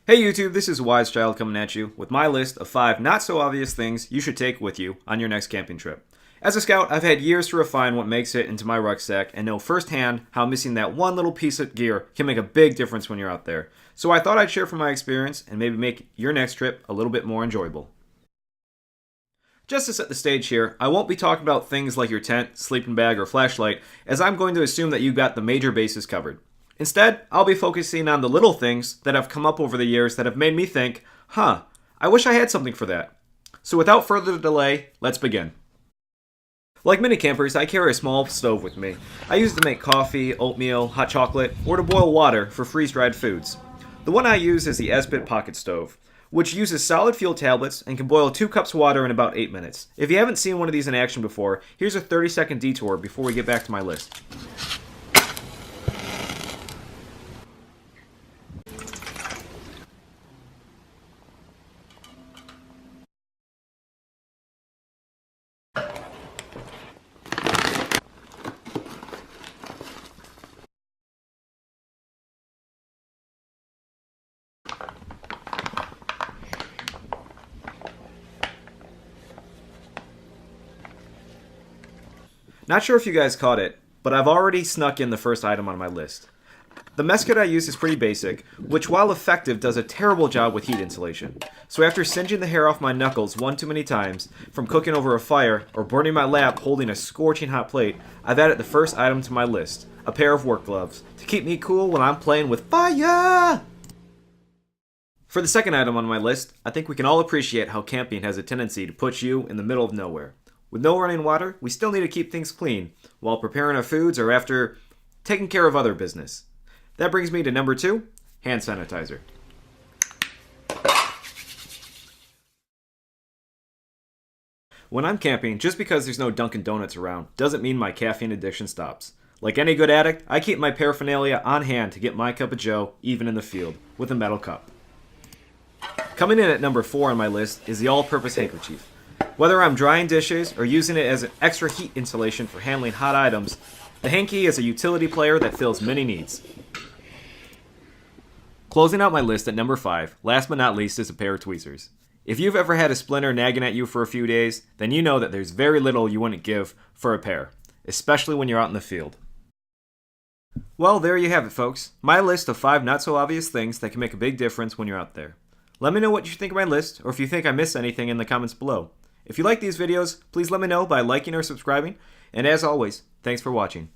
Hey YouTube, this is Wise Child coming at you with my list of 5 not so obvious things you should take with you on your next camping trip. As a scout, I've had years to refine what makes it into my rucksack and know firsthand how missing that one little piece of gear can make a big difference when you're out there. So I thought I'd share from my experience and maybe make your next trip a little bit more enjoyable. Just to set the stage here, I won't be talking about things like your tent, sleeping bag, or flashlight, as I'm going to assume that you've got the major bases covered. Instead, I'll be focusing on the little things that have come up over the years that have made me think, I wish I had something for that. So without further delay, let's begin. Like many campers, I carry a small stove with me. I use it to make coffee, oatmeal, hot chocolate, or to boil water for freeze-dried foods. The one I use is the Esbit Pocket Stove, which uses solid fuel tablets and can boil 2 cups of water in about 8 minutes. If you haven't seen one of these in action before, here's a 30-second detour before we get back to my list. Not sure if you guys caught it, but I've already snuck in the first item on my list. The mess kit I use is pretty basic, which while effective does a terrible job with heat insulation. So after singeing the hair off my knuckles one too many times, from cooking over a fire or burning my lap holding a scorching hot plate, I've added the first item to my list, a pair of work gloves, to keep me cool when I'm playing with fire! For the second item on my list, I think we can all appreciate how camping has a tendency to put you in the middle of nowhere. With no running water, we still need to keep things clean while preparing our foods or after taking care of other business. That brings me to number 2, hand sanitizer. When I'm camping, just because there's no Dunkin' Donuts around doesn't mean my caffeine addiction stops. Like any good addict, I keep my paraphernalia on hand to get my cup of joe, even in the field, with a metal cup. Coming in at number 4 on my list is the all-purpose handkerchief. Whether I'm drying dishes or using it as an extra heat insulation for handling hot items, the hanky is a utility player that fills many needs. Closing out my list at number 5, last but not least, is a pair of tweezers. If you've ever had a splinter nagging at you for a few days, then you know that there's very little you wouldn't give for a pair, especially when you're out in the field. Well, there you have it, folks. My list of 5 not so obvious things that can make a big difference when you're out there. Let me know what you think of my list, or if you think I missed anything in the comments below. If you like these videos, please let me know by liking or subscribing, and as always, thanks for watching.